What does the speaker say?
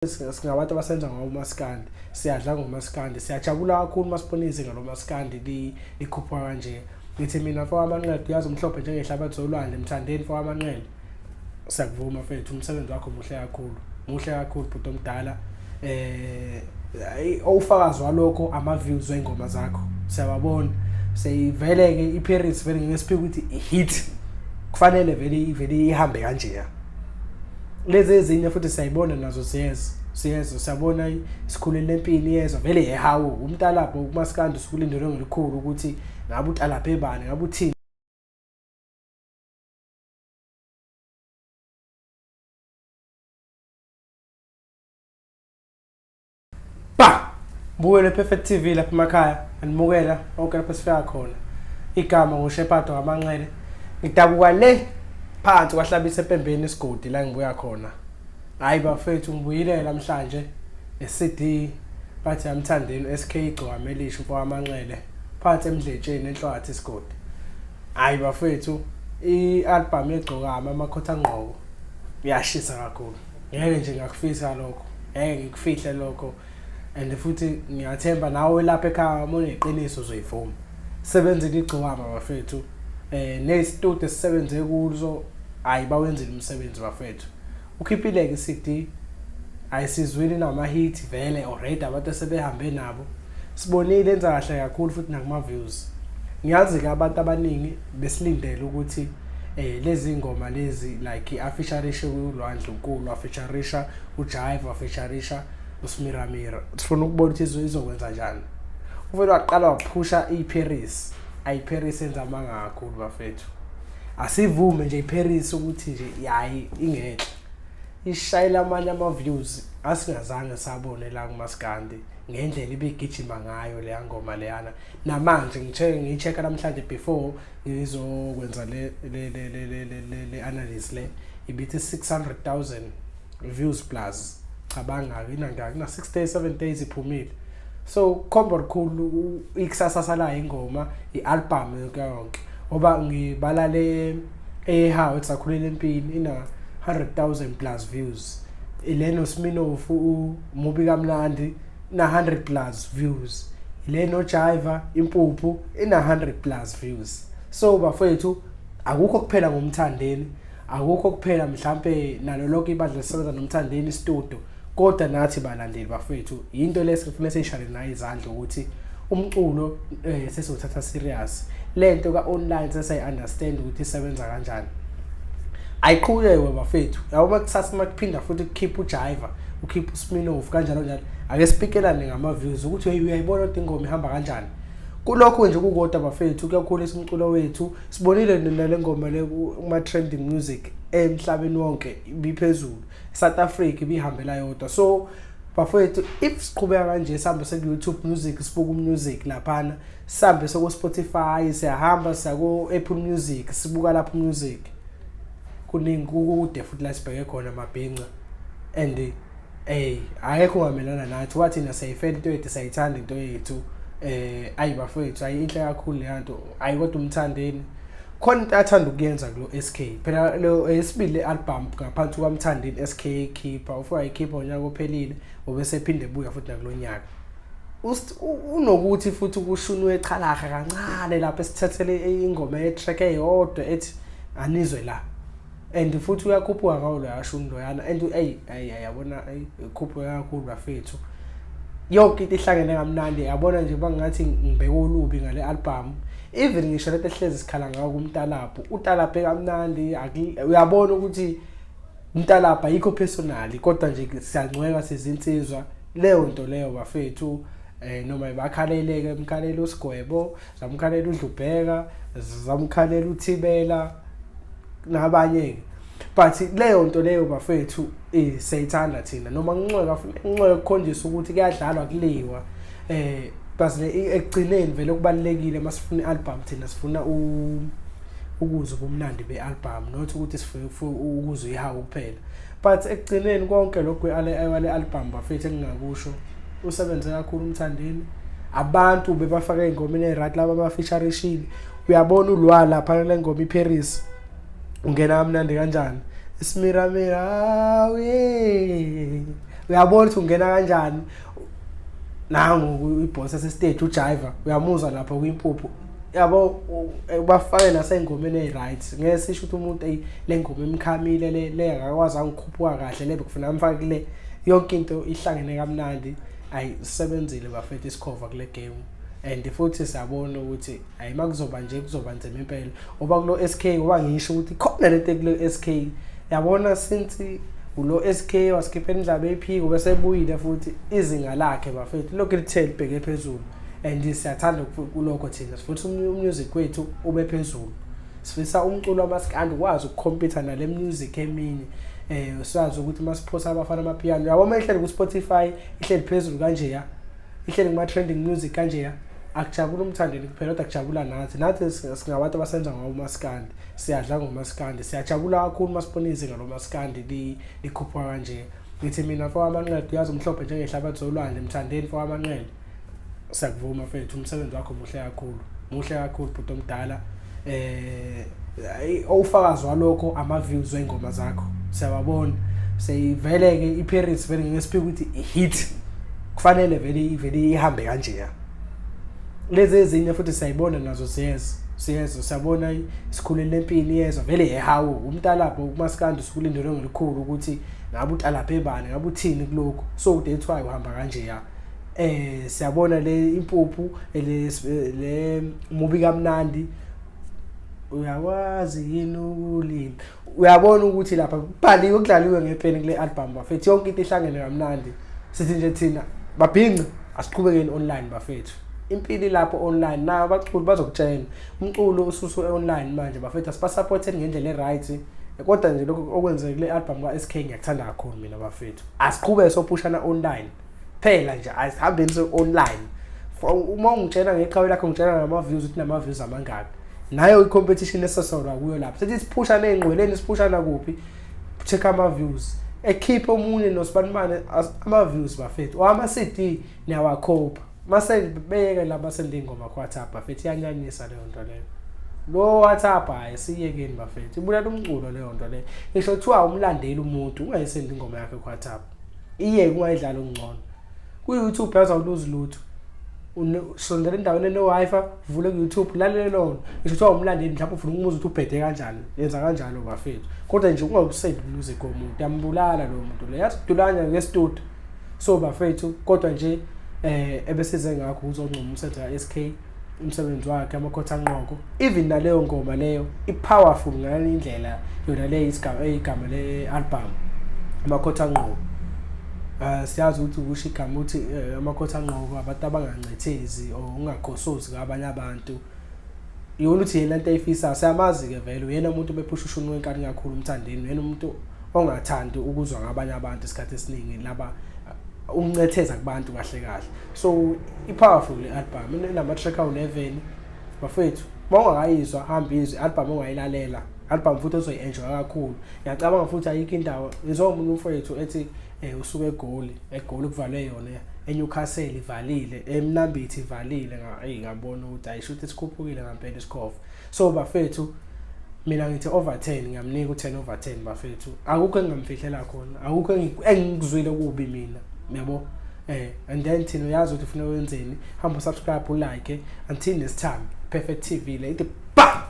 Singabantu abasenza ngomaskandi siyadla ngomaskandi siyajabula kakhulu masibonise ngalomaskandi likhupha kanje ngithi mina mfowethu amanqele uyazi umhlophe njengehlabathi zolwandle Mthandeni mfowethu amanqele siyakuvuma mfethu umsebenzi wakho muhle kakhulu bhuti omdala ufakazi walokho ama views wengoma zakho siyababona seyivele ke iParis vele ngesiphiwe ukuthi hit kufanele vele ihambe kanje lezi ezinye futhi siyayibona nazo siyezo siyabona isikhulile empini yezwe vele yehawu umntalapho kumaskandi usukulindele ngelikhulu ukuthi ngabe utalaphe ebani ngabe uthini Buyele Perfect TV lapha emakhaya animukela onke lapha sifika khona igama ngoShepherd wamanqele ngidabuka le phansi kwahlabisa empembeni isigodi la ngibuya khona hayi bafethu ngibuyile namhlanje eCD bathi Mthandeni SK igcwamelisho kwamanqele phansi emdletsheni enhlwathi isigodi hayi bafethu ialbum egcoka Amakhothanqoko iyashisa kakhulu ngeke nje ngakufisa lokho ngeke ngikufihle lokho and futhi ngiyathemba nawe lapha ekhaya moneqiniso uzoyivuma sebenzile igcwama bafethu nestudio sisebenze kuzo ayibawenzile umsebenzi bafethu ukhiphileke iCD ayisizwini nama hit vele already abantu sebehambe nabo sibonile enza kahle kakhulu futhi nakuma views ngiyazi ke abantu abaningi besilindele ukuthi lezi ngoma lezi like iafeaturisha kulwandle unkulu afeaturisha uJive afeaturisha uSmiramira sifuna ukubona ukuthi izokwenza kanjani uvela waqala waphusha iParis ayiParis enza amanga kakhulu bafethu asivume nje iParis ukuthi nje yayi ingehle ishayela amanye ama views asingazange sabone la kumaskandi ngendlela ibigijima ngayo le ngoma leyana namanje ngicheka namhlanje before ngizokwenza le analysis le ibithi 600,000 views plus cabanga inanga kuna 6 days 7 days iphumile so khomba likhulu ikusasa la ingoma ialbum yonke ngoba ngibala le how etsakhulile empini ina 100,000 plus views ileno Sminoff umubi kamnandi na 100 plus views ileno Jive impuphu ina 100 plus views so bafethu akukho kuphela ngomthandeni akukho kuphela mhlambe nalo lonke ibandla lisebenza nomthandeni studio kodwa nathi balandeli bafethu into lesifuna seyishale nayo izandla ukuthi umculo sesizothatha serious lento ka online sesiyi understand ukuthi isebenza kanjani ayiqhubeke bafethu yabo kusasa makuphinda futhi ukukhipha uJive ukhipha uSminoff kanjalo njalo ake sipikelane ngama views ukuthi uyayibona ukuthi ingoma ihamba kanjani kulokho nje kukodwa bafethu kuyakhulisa umculo wethu sibonile nale ngoma le kuma trending music emhlabeni wonke ibiphezulu South Africa ibihambela yodwa so bafethu if siqhubeka kanje sihambe se YouTube music sibuka music laphana sihambe seko Spotify siyahamba sako Apple Music sibuka lapho music kuningi kude futhi la sibheke khona mabhinqa and ayekho ngamelana nathi wathi na sayifela into yethu sayithanda into yethu ayi bafethu ayinhle kakhulu leyanto ayikodwa Mthandeni khona into athanda ukuyenza kulo SK phela lo esibili album ngaphansi kwaMthandeni SK keeper ufuna ikhipha unyaka ophelile obese ephinde ebuya futhi nakulonyaka unokuthi futhi kushunwe echalaga kancane lapha esithathele ingoma yetrack eyodwa ethi anizwe la and futhi uyakhuphuka ngawo lo yashundo yana and yabona ikhuphuka kakhulu bafethu yonke into ihlangene kamnandi yabona nje bangathi ngibheke olubi ngale album even ngisho lento ehlezi sikhala ngawo kumntalapho utalaphe kamnandi uyabona ukuthi umntalapha yikho personally kodwa nje siyancweka sizinsizwa leyo nto leyo bafethu noma bakhaleleke emkhalelo uSigwebo zamkhalela uDlubheka zamkhalela uThibela nabanye but leyo nto leyo bafethu seyithanda thina noma nginxeka ukukhonjisa ukuthi kuyadlalwa kuliwa base ekugcineni vele kubalekile masifuna ialbum thina sifuna ukuzwa ubumnandi bealbum not ukuthi sifuna ukuzwa ihawu kuphela but ekugcineni konke lokho wale album bafethu engingakusho usebenze kakhulu Mthandeni abantu bebafaka ingoma eRight laba abafeaturishini uyabona ulwa lapha le ngoma iParis ungena kamnandi kanjani Smiramira uyabona ukuthi ungena kanjani nangu iboss sestage ujiva uyamuzwa lapha kwimpuphu yabo bafake nasengomeni eziright ngeke sisho ukuthi umuntu lengoma emkhamile le akakwazi angikhuphuka kahle le bekufuna amfake le yonke into ihlangene kamnandi ayisebenzile bafethu isikhova kule game and futhi siyabona ukuthi ayimakuzoba nje kuzoba nzima impela oba kulo SK oba ngisho ukuthi khona lento kulo SK yabona since ulo SK waskipha indaba ephiko bese buyile futhi izinga lakhe bafethu lokho lithele bheke phezulu and siyathanda kulokho thina futhi umusic wethu ube phezulu sifisa umculo wamaskandi ukwazi ukucompete nale music eminye siyazi ukuthi masiphosa abafana amapiano yabo mayihleli ku Spotify ihleli phezulu kanje ya ihleli kuma trending music kanje ya akujabula Mthandeni kuphela kodwa akujabula nathi singabantu abasenza ngawo umaskandi siyadla ngomaskandi siyajabula kakhulu masiponize ngalo maskandi likhupha kanje ngithi mina for amanqele uyazi umhlophe njengehlabathi zolwandle Mthandeni for amanqele sakuvuma mfethu umsebenzi wakho muhle kakhulu bhuti omdala ufakazi walokho ama views wengoma zakho siyababona seyiveleke iParis vele ngespeak ukuthi hit kufanele vele ihambe kanje ya lezi ezinye futhi siyayibona nazo siyezo siyabona isikhulele empini yezwa vele ehawu umntalapho kumaskandi usukulindele ngelikhulu ukuthi ngabe utalapha ebani ngabe uthini kuloko so that's why uhamba kanje ya siyabona le impuphu le mubi kamnandi uyakwazi yini ukulima uyabona ukuthi lapha kubhaliwe kudlaliwe ngepeni kule album bafethu yonke into ihlangene kamnandi sithi nje thina babhinqe asiqhubekeni online bafethu impilo lapho online na abaculi bazokutshela umculo ususu online manje bafethu asipasupporteni ngendlela eright kodwa nje lokho okwenzeka kule album ka SK ngiyakuthanda kakhulu mina bafethu asiqhubeke sophushana online phela nje asihambeni online uma ungitshela ngeqhawe lakho ngitshela ngama views uthi nama views amangaki nayo icompetition esasora kuyo lapha sithi siphushana engqweleni siphushana kuphi check ama views ekeep omunye noSibanibane ama views bafethu ama CD niyawakhopha mase beke laba sende ingoma ku WhatsApp bafethu iyanyanyisa leyo nto leyo lo WhatsApp ayisiyekeni bafethu ibulala umculo leyo nto leyo ngisho kuthiwa umlandeli umuntu ungayisendi ingoma yakhe ku WhatsApp iye ungayidlala ongcono ku YouTube yazawuluza lutho sondela endaweni ene-Wi-Fi vule ku YouTube lalela lona ngisho kuthiwa umlandeli mhlawumbe ufuna ukumuza ukuthi ubhede kanjani yenza kanjalo bafethu kodwa nje ungakusendi music komuntu yambulala lo muntu le yasidulanya ngestudio so bafethu kodwa nje ebesize ngakho uzoncoma umsebenzi ka SK umsebenzi wakhe Amakhothanqoko even naleyo ngoma leyo ipowerful ngale indlela yona le igama le album Amakhothanqoko siyazi ukuthi ukusho igama uthi Amakhothanqoko abantu abangancethezi or ungakhosozi kabanye abantu yona uthi yena into ayifisa siyamazi ke vele uyena umuntu bephusha ushunu wenkani kakhulu Mthandeni uyena umuntu ongathandi ukuzwa ngabanye abantu isikhathi esiningi laba uncetheza kubantu kahle so ipowerful album inama track awu11 bafethu mawungakayizwa hamba izwe album ongayilalela album futhi ozoyenjoy kakhulu ngiyacabanga futhi ayikho indawo izomuntu mfethu ethi usuke egoli kuvalwe yona eNewcastle ivalile eMnambithi ivalile ngabona ukuthi ayishuthi sikhuphukile ngempela isikhofu so bafethu mina ngithi over 10 ngiyamnika u10 over 10 bafethu akukho engamfihlela khona akukho engikuzwile kubi mina yabo and then thina uyazi ukuthi ufuna wenzeni hamba subscribe ulike until next time perfect TV le ithi ba